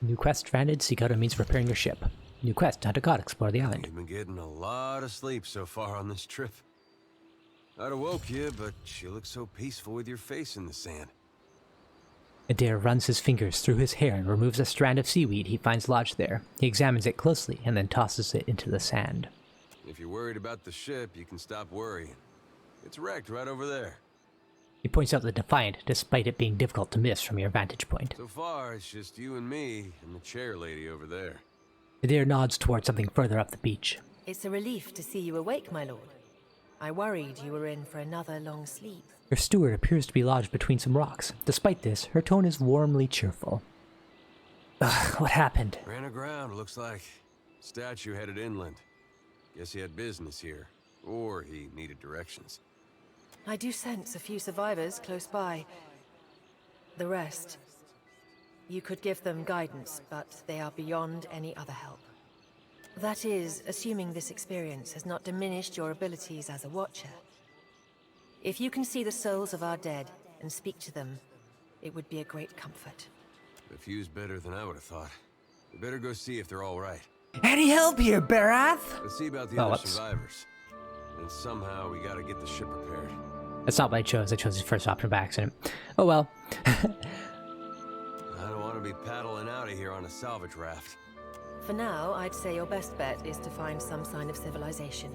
New quest stranded, seek out a means of repairing your ship. New quest, hunt a god, explore the island. You've been getting a lot of sleep so far on this trip. I'd have woke you, but you look so peaceful with your face in the sand. Adair runs his fingers through his hair and removes a strand of seaweed he finds lodged there. He examines it closely and then tosses it into the sand. If you're worried about the ship, you can stop worrying. It's wrecked right over there. He points out the Defiant, despite it being difficult to miss from your vantage point. So far, it's just you and me and the chair lady over there. Adair nods towards something further up the beach. It's a relief to see you awake, my lord. I worried you were in for another long sleep. Your steward appears to be lodged between some rocks. Despite this, her tone is warmly cheerful. Ugh, what happened? Ran aground, looks like. Statue headed inland. Guess he had business here. Or he needed directions. I do sense a few survivors close by. The rest... You could give them guidance, but they are beyond any other help. That is, assuming this experience has not diminished your abilities as a watcher. If you can see the souls of our dead and speak to them, it would be a great comfort. The view's better than I would have thought. We better go see if they're all right. Any help here, Barath? Let's see about the other survivors. And somehow we gotta get the ship repaired. That's not what I chose. I chose the first option by accident. Oh well. I don't want to be paddling out of here on a salvage raft. For now, I'd say your best bet is to find some sign of civilization.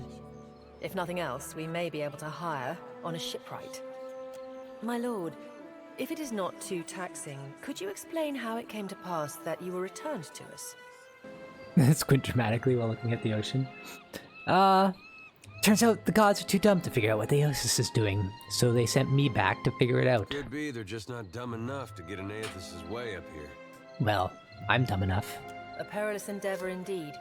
If nothing else, we may be able to hire on a shipwright. My lord, if it is not too taxing, could you explain how it came to pass that you were returned to us? Squint dramatically while looking at the ocean. Turns out the gods are too dumb to figure out what the Aeosis is doing, so they sent me back to figure it out. Could be they're just not dumb enough to get an Aethys' way up here. Well, I'm dumb enough. A perilous endeavor indeed.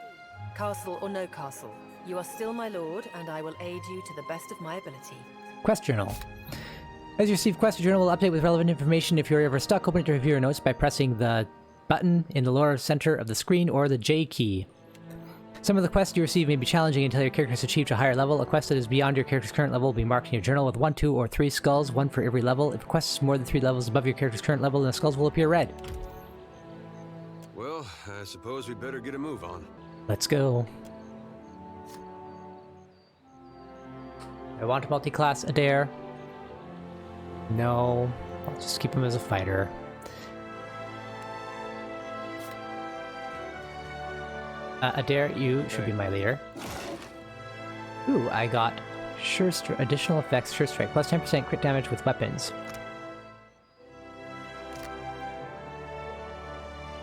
Castle or no castle, you are still my lord, and I will aid you to the best of my ability. Quest Journal. As you receive Quest Journal will update with relevant information. If you're ever stuck, open it to review your notes by pressing the button in the lower center of the screen or the J key. Some of the quests you receive may be challenging until your character has achieved a higher level. A quest that is beyond your character's current level will be marked in your journal with 1, 2, or 3 skulls, one for every level. If a quest is more than 3 levels above your character's current level, then the skulls will appear red. Well, I suppose we better get a move on. Let's go. I want a multi-class Adair. No, I'll just keep him as a fighter. Adair, you should be my leader. Ooh, I got Sure Strike, additional effects, Sure Strike, plus 10% crit damage with weapons.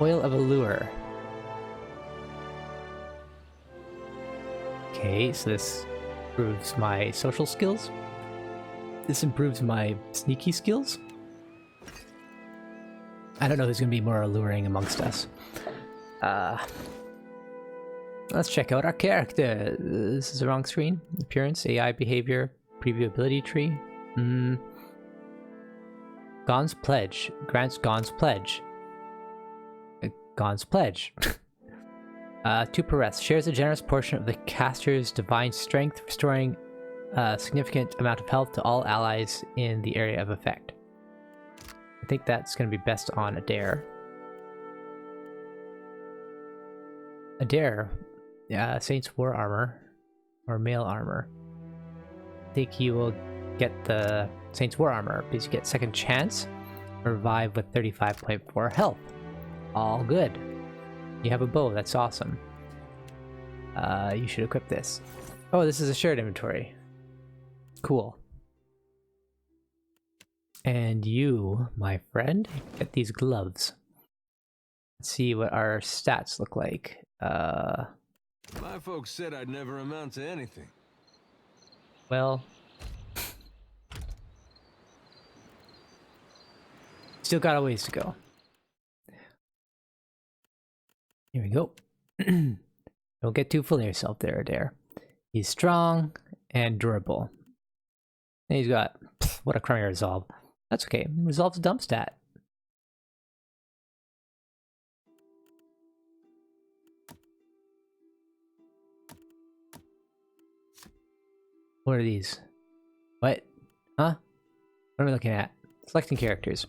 Oil of Allure. Okay, so this improves my social skills. This improves my sneaky skills. I don't know who's going to be more alluring amongst us. Let's check out our character. This is the wrong screen. Appearance, AI behavior, preview ability tree. Gon's Pledge. Grants Gon's Pledge. Gon's Pledge. Tupareth shares a generous portion of the caster's divine strength, restoring a significant amount of health to all allies in the area of effect. I think that's going to be best on Adair. Adair, Saint's War Armor, or Mail Armor. I think you will get the Saint's War Armor because you get second chance, revive with 35.4 health. All good. You have a bow, that's awesome. You should equip this. Oh, this is a shared inventory. Cool. And you, my friend, get these gloves. Let's see what our stats look like. My folks said I'd never amount to anything. Well, still got a ways to go. Here we go. Don't get too full of yourself there, Adair. He's strong and durable. And he's got, what a crummy resolve. That's okay. Resolve's a dump stat. What are these? What? Huh? What am I looking at? Selecting characters.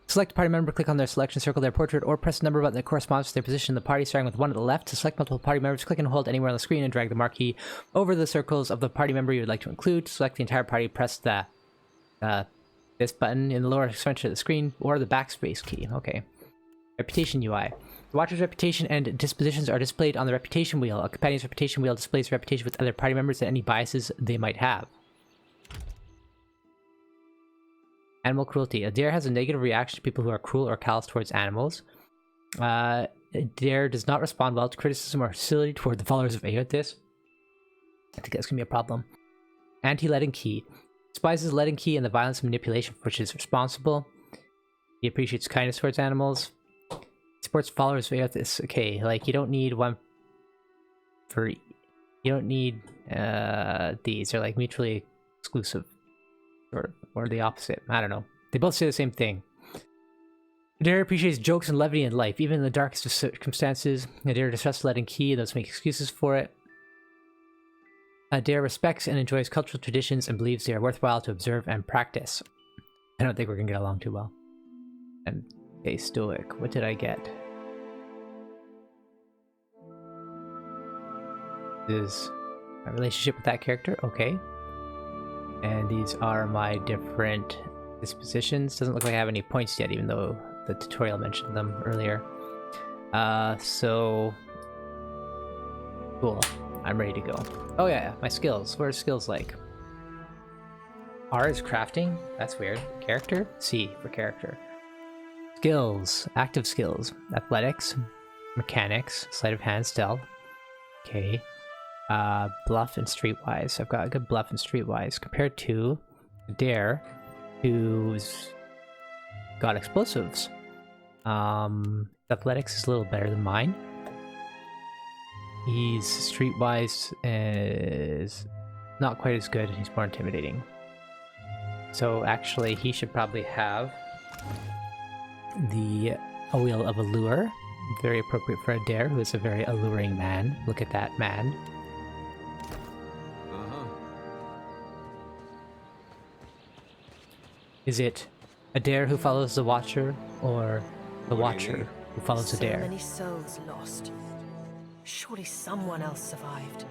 Select a party member, click on their selection, circle their portrait, or press the number button that corresponds to their position in the party, starting with 1 at the left. To select multiple party members, click and hold anywhere on the screen and drag the marquee over the circles of the party member you would like to include. To select the entire party, press the this button in the lower center of the screen, or the backspace key. Okay. Reputation UI. The Watcher's reputation and dispositions are displayed on the reputation wheel. A companion's reputation wheel displays reputation with other party members and any biases they might have. Animal cruelty. A dare has a negative reaction to people who are cruel or callous towards animals. A dare does not respond well to criticism or hostility toward the followers of Aotis. I think that's going to be a problem. Anti-letting key. Despises letting key and the violence and manipulation for which it is responsible. He appreciates kindness towards animals. Supports followers of Aotis. Okay, like you don't need one for... You don't need these. They're like mutually exclusive. Or the opposite. I don't know. They both say the same thing. Adair appreciates jokes and levity in life, even in the darkest of circumstances. Adair distrusts letting key and those make excuses for it. Adair respects and enjoys cultural traditions and believes they are worthwhile to observe and practice. I don't think we're gonna get along too well. And okay, stoic. What did I get? This is my relationship with that character. Okay. And these are my different dispositions. Doesn't look like I have any points yet, even though the tutorial mentioned them earlier. So... Cool. I'm ready to go. Oh yeah, my skills. What are skills like? R is crafting. That's weird. Character? C for character. Skills. Active skills. Athletics. Mechanics. Sleight of hand. Stealth. Okay. Bluff and streetwise. I've got a good bluff and streetwise compared to Dare, who's got explosives. Athletics is a little better than mine. He's streetwise is not quite as good. He's more intimidating. So actually, he should probably have the Wheel of Allure. Very appropriate for a Dare, who is a very alluring man. Look at that man. Is it a Dare who follows the Watcher, or the Watcher who follows a Dare? So many souls lost. Surely someone else survived.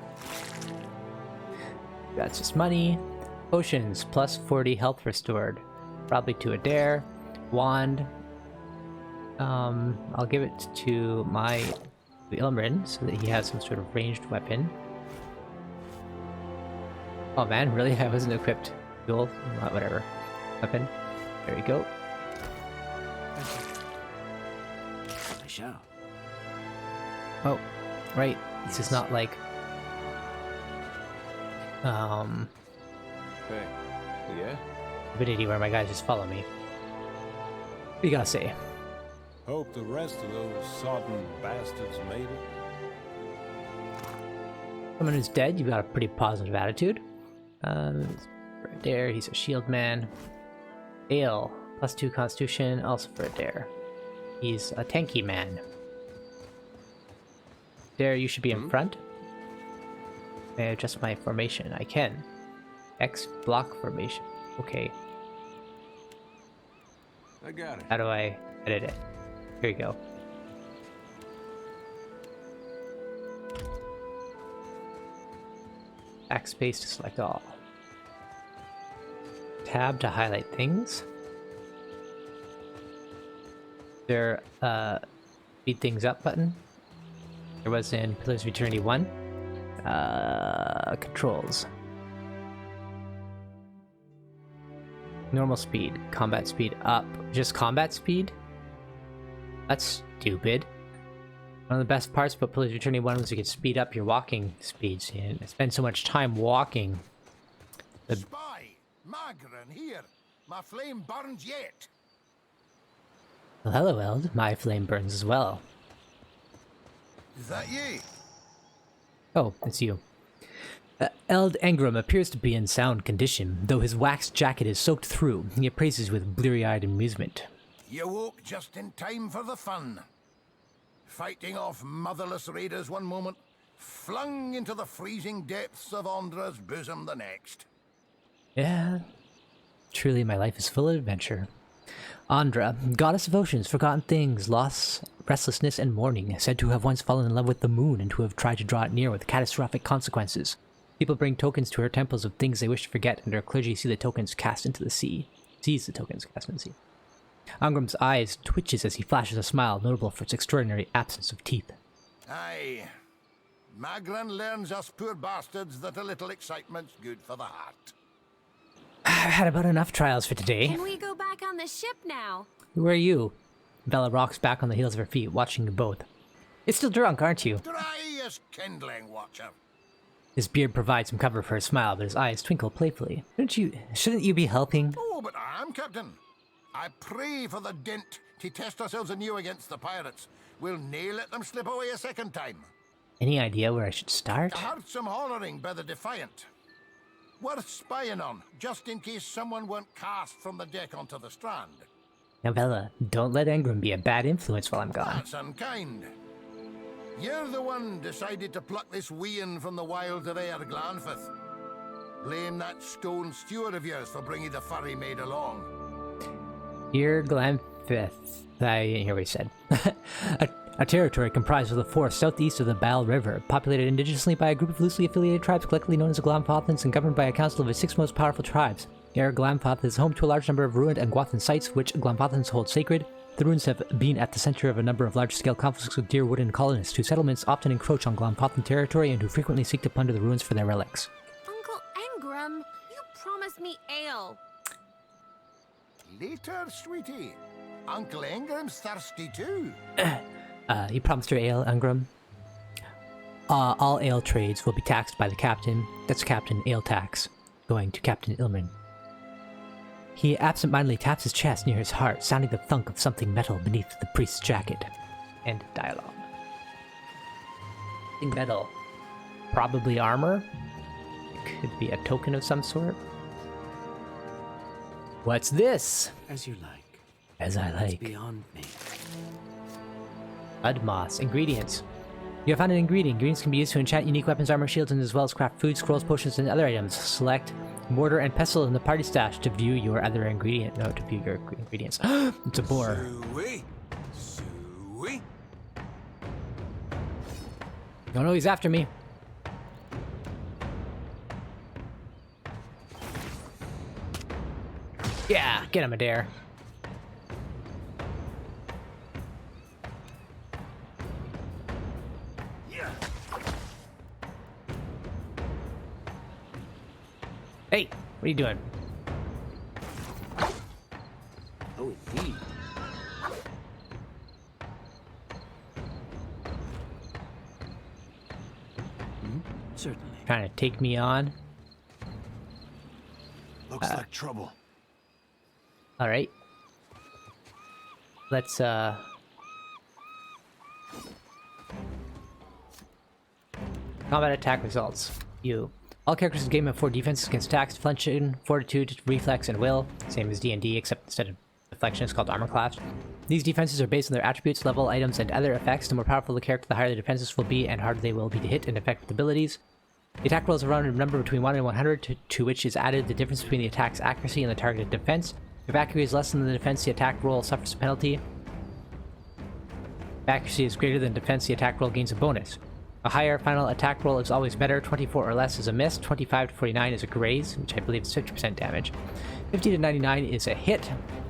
That's just money. Potions, plus 40 health restored. Probably to a Dare. Wand. I'll give it to my Ilmrin so that he has some sort of ranged weapon. Oh man, really? I wasn't equipped. Dual? Whatever. Weapon. There we go. I shall. Oh, right. This is not like... Hey, yeah? Avidity where my guys just follow me. What do you gotta say? Hope the rest of those sodden bastards made it. Someone who's dead, you've got a pretty positive attitude. Right there, he's a shield man. Ale, plus 2 constitution, also for a Dare. He's a tanky man. Dare, you should be in front. May I adjust my formation? I can. X block formation. Okay. I got it. How do I edit it? Here you go. Backspace to select all. Tab to highlight things. There, speed things up button. There was in Pillars of Eternity 1. Controls. Normal speed, combat speed up. Just combat speed? That's stupid. One of the best parts about Pillars of Eternity 1 was you could speed up your walking speeds. You didn't spend so much time walking. Spy! Magran here! My flame burns yet! Well, hello, Eld. My flame burns as well. Is that you? Oh, it's you. Eld Engram appears to be in sound condition, though his waxed jacket is soaked through. He appraises with bleary-eyed amusement. You woke just in time for the fun. Fighting off motherless raiders one moment, flung into the freezing depths of Ondra's bosom the next. Yeah, truly my life is full of adventure. Andra, goddess of oceans, forgotten things, loss, restlessness, and mourning, said to have once fallen in love with the moon and to have tried to draw it near with catastrophic consequences. People bring tokens to her temples of things they wish to forget, and her clergy see the tokens cast into the sea. Sees the tokens cast into the sea. Angram's eyes twitches as he flashes a smile notable for its extraordinary absence of teeth. Aye. Magran learns us poor bastards that a little excitement's good for the heart. I've had about enough trials for today. Can we go back on the ship now? Who are you? Bella rocks back on the heels of her feet, watching you both. You're still drunk, aren't you? Dry as kindling, Watcher. His beard provides some cover for a smile, but his eyes twinkle playfully. Shouldn't you be helping? Oh, but I am, Captain. I pray for the dint to test ourselves anew against the pirates. We'll nae let them slip away a second time. Any idea where I should start? I heard some hollering by the Defiant. Worth spying on, just in case someone weren't cast from the deck onto the strand. Now, Bella, don't let Engram be a bad influence while I'm gone. That's unkind. You're the one decided to pluck this wean from the wilds of Aer Glanfith. Blame that stone steward of yours for bringing the furry maid along. Here, Glanfith. I didn't hear what he said. a territory comprised of the forest southeast of the Bal River, populated indigenously by a group of loosely affiliated tribes collectively known as the Glamfothans and governed by a council of its 6 most powerful tribes. Aer Glamfoth is home to a large number of ruined and Gwathan sites which Glamfothans hold sacred. The ruins have been at the center of a number of large-scale conflicts with deer wooden colonists whose settlements often encroach on Glamfothan territory and who frequently seek to plunder the ruins for their relics. Uncle Engram, you promised me ale. Later, sweetie. Uncle Engram's thirsty too. You promised her ale, Engram. All ale trades will be taxed by the captain. That's Captain Ale Tax, going to Captain Ilman. He absentmindedly taps his chest near his heart, sounding the thunk of something metal beneath the priest's jacket. End dialogue. Something metal. Probably armor? It could be a token of some sort. What's this? As you like. As I It's like. beyond me. Udmoss. Ingredients. You have found an ingredient. Ingredients can be used to enchant unique weapons, armor, shields, and as well as craft food, scrolls, potions, and other items. Select mortar and pestle in the party stash to view your other ingredient. No, to view your ingredients. It's a boar. Suey. Suey. Oh no, he's after me. Yeah, get him, Adair. Hey, what are you doing? Oh, indeed. Certainly. Trying to take me on? Looks like trouble. Alright. Let's, Combat attack results. You. All characters in the game have 4 defenses against attacks: deflection, fortitude, reflex, and will. Same as D&D, except instead of deflection, it's called armor class. These defenses are based on their attributes, level, items, and other effects. The more powerful the character, the higher the defenses will be, and harder they will be to hit and affect with abilities. The attack rolls are run in a number between 1 and 100, to which is added the difference between the attack's accuracy and the targeted defense. If accuracy is less than the defense, the attack roll suffers a penalty. If accuracy is greater than defense, the attack roll gains a bonus. A higher final attack roll is always better. 24 or less is a miss. 25 to 49 is a graze, which I believe is 50% damage. 50 to 99 is a hit,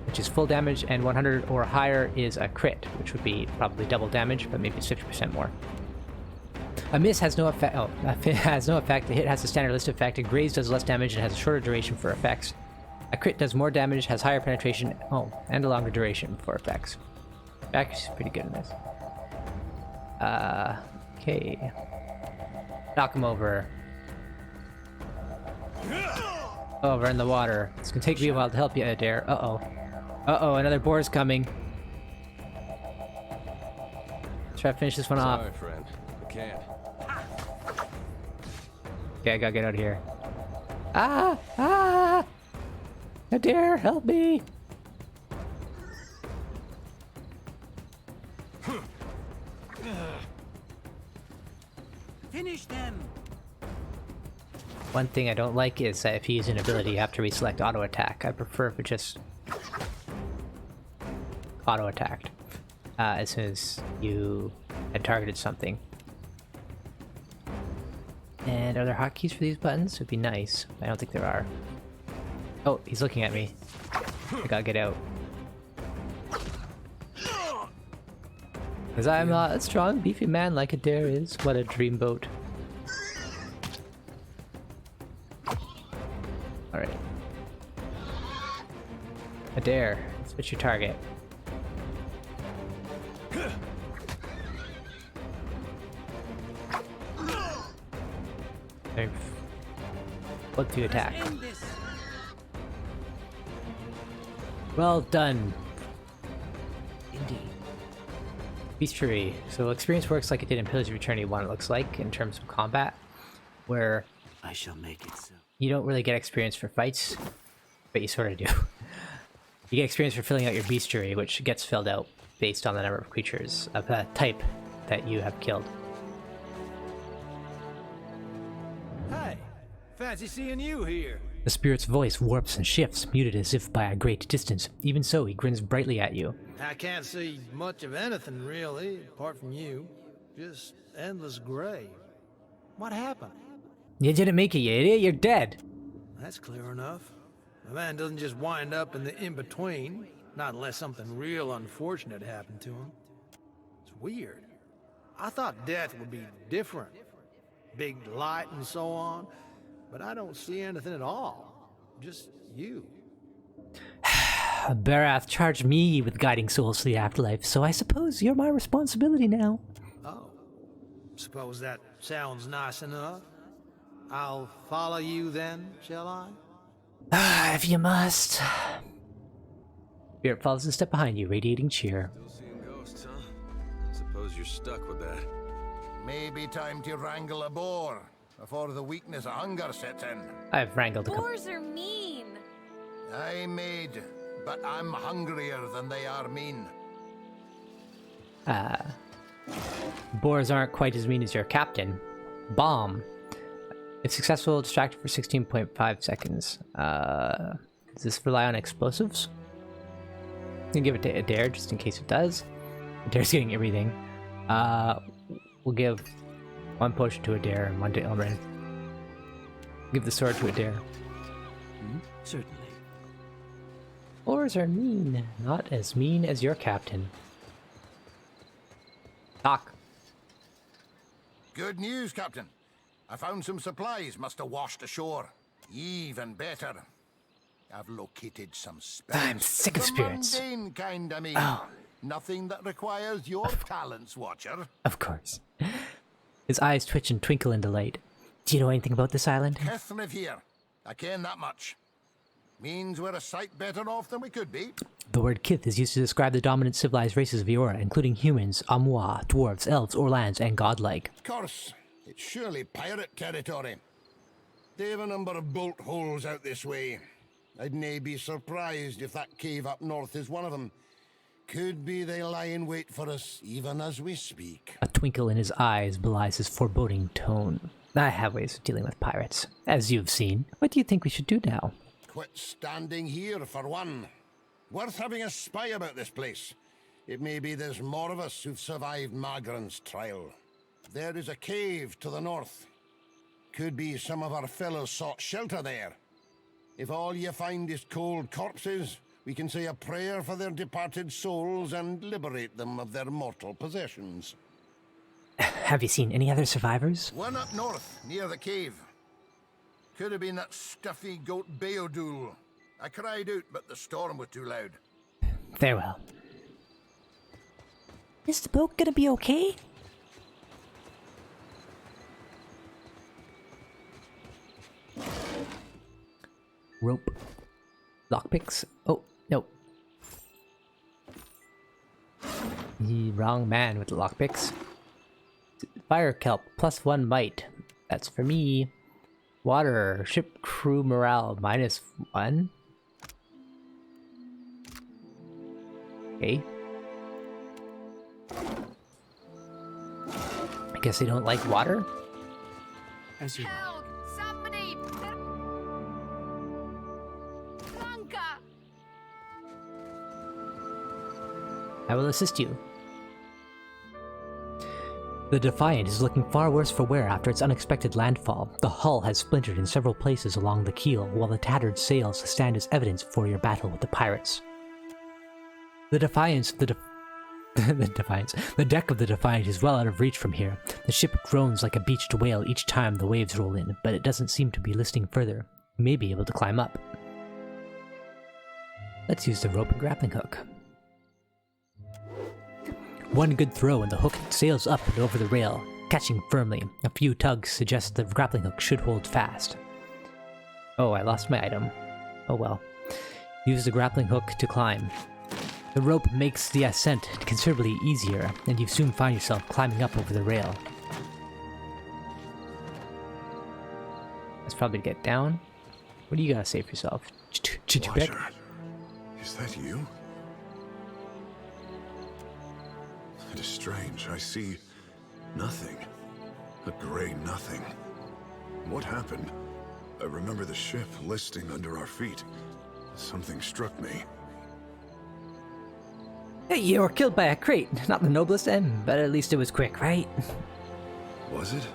which is full damage, and 100 or higher is a crit, which would be probably double damage, but maybe it's 50% more. A miss has no effect. Oh, has no effect. A hit has a standard list effect. A graze does less damage and has a shorter duration for effects. A crit does more damage, has higher penetration, and a longer duration for effects. Accuracy is pretty good in this. Okay. Knock him over. Over in the water. It's gonna take me a while to help you, Adair. Uh-oh. Uh-oh, another boar's coming. Let's try to finish this one off. Sorry, friend. I can't. Okay, I gotta get out of here. Ah! Ah! Adair, help me! Finish them! One thing I don't like is that if you use an ability, you have to reselect auto attack. I prefer if it just auto-attacked as soon as you had targeted something. And are there hotkeys for these buttons? Would be nice. I don't think there are. Oh, he's looking at me. I gotta get out. Because I'm not a strong, beefy man like Adair is. What a dreamboat. Alright. Adair, switch your target. What to attack? Well done. Indeed. Bestiary. So experience works like it did in Pillars of Eternity 1, it looks like, in terms of combat, where I shall make it so. you don't really get experience for fights, but you sort of do. You get experience for filling out your bestiary, which gets filled out based on the number of creatures of that type that you have killed. Hey, fancy seeing you here. The spirit's voice warps and shifts, muted as if by a great distance. Even so, he grins brightly at you. I can't see much of anything really, apart from you. Just endless gray. What happened? You didn't make it, you idiot. You're dead. That's clear enough. A man doesn't just wind up in the in-between, not unless something real unfortunate happened to him. It's weird. I thought death would be different. Big light and so on, but I don't see anything at all. Just you. Barath charged me with guiding souls to the afterlife, so I suppose you're my responsibility now. Oh. Suppose that sounds nice enough. I'll follow you then, shall I? If you must. Spirit follows a step behind you, radiating cheer. Still seeing ghosts, huh? Suppose you're stuck with that. Maybe time to wrangle a boar before the weakness of hunger sets in. I've wrangled a couple. Boars are mean. I made, but I'm hungrier than they are mean. Boars aren't quite as mean as your captain. Bomb. If successful, distracted for 16.5 seconds. Does this rely on explosives? I'm gonna give it to Adair just in case it does. Adair's getting everything. We'll give one potion to Adair and one to Ilmarin. Give the sword to Adair. Certainly. Boars are mean, not as mean as your captain. Doc. Good news, Captain. I found some supplies must have washed ashore. Even better. I've located some spirits. I'm sick of spirits. The mundane kind, I mean. Oh. Nothing that requires your talents, Watcher. Of course. His eyes twitch and twinkle in delight. Do you know anything about this island? Kith here. I ken that much. Means we're a sight better off than we could be. The word Kith is used to describe the dominant civilized races of Eora, including humans, Amwa, dwarves, elves, Orlans, and godlike. Of course, it's surely pirate territory. They've a number of bolt holes out this way. I'd nae be surprised if that cave up north is one of them. Could be they lie in wait for us, even as we speak. A twinkle in his eyes belies his foreboding tone. I have ways of dealing with pirates, as you've seen. What do you think we should do now? Quit standing here, for one. Worth having a spy about this place. It may be there's more of us who've survived Magran's trial. There is a cave to the north. Could be some of our fellows sought shelter there. If all you find is cold corpses, we can say a prayer for their departed souls and liberate them of their mortal possessions. Have you seen any other survivors? One up north, near the cave. Could have been that stuffy goat Beodul. I cried out, but the storm was too loud. Farewell. Is the boat gonna be okay? Rope. Lockpicks. Oh, no. The wrong man with the lockpicks. Fire kelp, +1 might. That's for me. Water, ship crew morale, -1. Okay. I guess they don't like water? As you like. Help! Somebody! Blanca! I will assist you. The Defiant is looking far worse for wear after its unexpected landfall. The hull has splintered in several places along the keel, while the tattered sails stand as evidence for your battle with the pirates. The deck of the Defiant is well out of reach from here. The ship groans like a beached whale each time the waves roll in, but it doesn't seem to be listening further. You may be able to climb up. Let's use the rope and grappling hook. One good throw and the hook sails up and over the rail, catching firmly. A few tugs suggest the grappling hook should hold fast. Oh, I lost my item. Oh well. Use the grappling hook to climb. The rope makes the ascent considerably easier, and you soon find yourself climbing up over the rail. That's probably to get down. What do you gotta say for yourself? Watcher, is that you? It is strange. I see nothing. A gray nothing. What happened? I remember the ship listing under our feet. Something struck me. Hey, you were killed by a crate. Not the noblest end, but at least it was quick, right? Was it?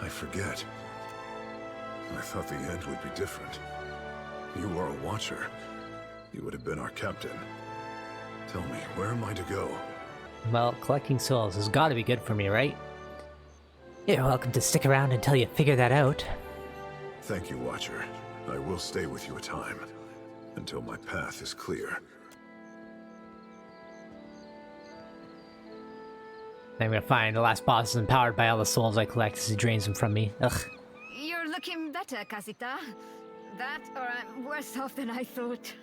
I forget. I thought the end would be different. You were a watcher. You would have been our captain. Tell me, where am I to go? Well, collecting souls has got to be good for me, right? You're welcome to stick around until you figure that out. Thank you, Watcher. I will stay with you a time, until my path is clear. I'm gonna find the last boss is empowered by all the souls I collect as he drains them from me. Ugh. You're looking better, Casita. That, or I'm worse off than I thought.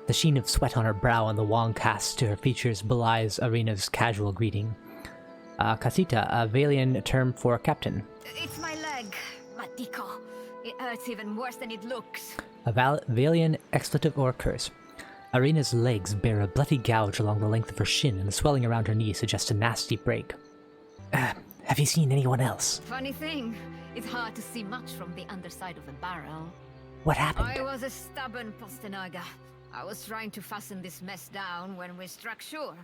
The sheen of sweat on her brow and the wan cast to her features belies Arena's casual greeting. Casita, a Valian term for captain. It's my leg, Matico. It hurts even worse than it looks. A Valian expletive or curse. Arena's legs bear a bloody gouge along the length of her shin, and the swelling around her knee suggests a nasty break. Have you seen anyone else? Funny thing, it's hard to see much from the underside of the barrel. What happened? I was a stubborn Postanaga. I was trying to fasten this mess down when we struck shore.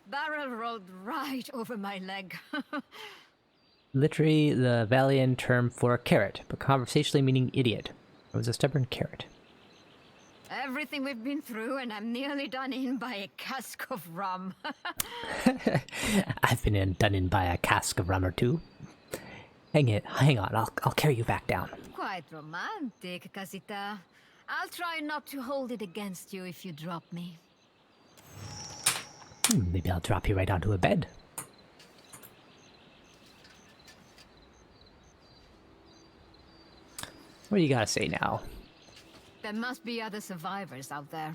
Barrel rolled right over my leg. Literally the Valian term for carrot, but conversationally meaning idiot. It was a stubborn carrot. Everything we've been through, and I'm nearly done in by a cask of rum. I've been done in by a cask of rum or two. Hang on, I'll carry you back down. Quite romantic, Casita. I'll try not to hold it against you if you drop me. Maybe I'll drop you right onto a bed. What do you gotta say now? There must be other survivors out there.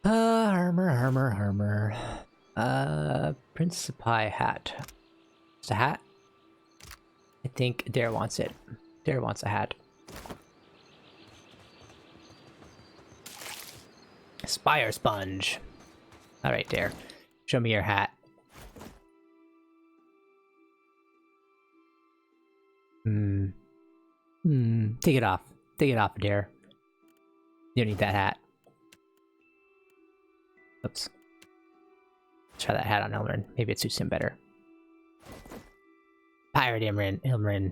Armor. Principi hat. It's a hat? I think Dare wants it. Dare wants a hat. Spire sponge. Alright, Dare. Show me your hat. Take it off. Take it off, Dare. You don't need that hat. Oops. Let's try that hat on Ilmarin. Maybe it suits him better. Pirate Ilmarin.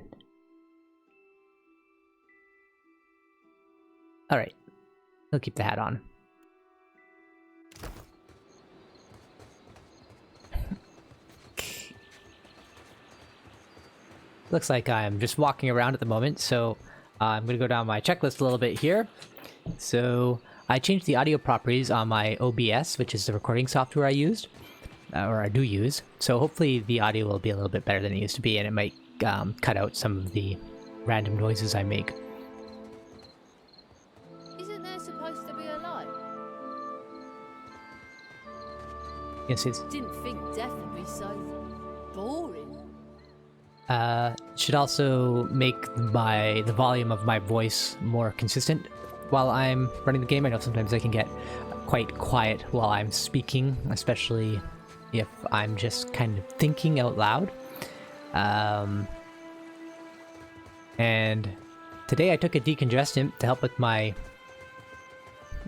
Alright. He'll keep the hat on. Looks like I'm just walking around at the moment, so I'm going to go down my checklist a little bit here. So I changed the audio properties on my OBS, which is the recording software I used, or I do use. So hopefully the audio will be a little bit better than it used to be, and it might cut out some of the random noises I make. Isn't there supposed to be a light? Yes, it's... Didn't think death would be so boring. Should also make the volume of my voice more consistent while I'm running the game. I know sometimes I can get quite quiet while I'm speaking, especially if I'm just kind of thinking out loud. And today I took a decongestant to help with my,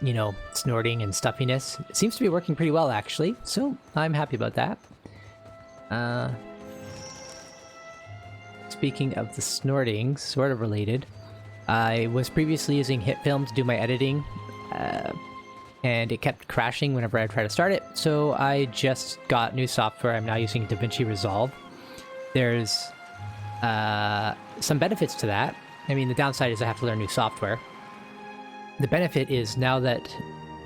you know, snorting and stuffiness. It seems to be working pretty well, actually, so I'm happy about that. Speaking of the snorting, sort of related, I was previously using HitFilm to do my editing, and it kept crashing whenever I tried to start it, so I just got new software. I'm now using DaVinci Resolve. There's some benefits to that. I mean, the downside is I have to learn new software. The benefit is now that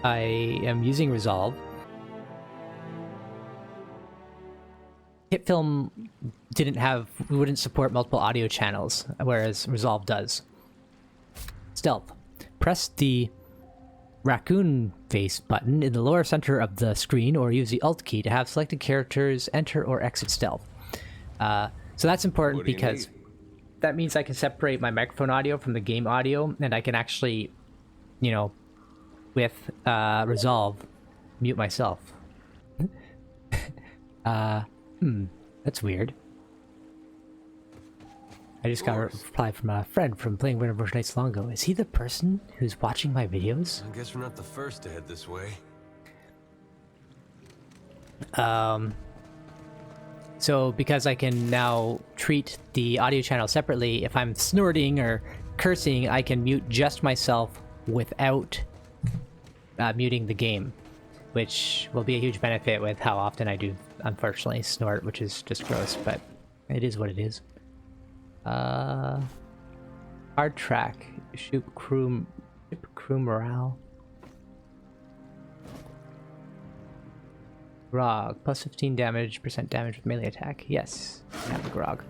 I am using Resolve, HitFilm wouldn't support multiple audio channels, whereas Resolve does. Stealth. Press the raccoon face button in the lower center of the screen, or use the Alt key to have selected characters enter or exit stealth. So that's important because that means I can separate my microphone audio from the game audio, and I can actually, you know, with Resolve, mute myself. That's weird. I just got a reply from a friend from playing Winterbush Nights long ago. Is he the person who's watching my videos? I guess we're not the first to head this way. So because I can now treat the audio channel separately, if I'm snorting or cursing, I can mute just myself without muting the game, which will be a huge benefit with how often I do, unfortunately, snort, which is just gross, but it is what it is. Hard track. Ship crew morale. Grog. Plus 15 damage, % damage with melee attack. Yes, I have the grog.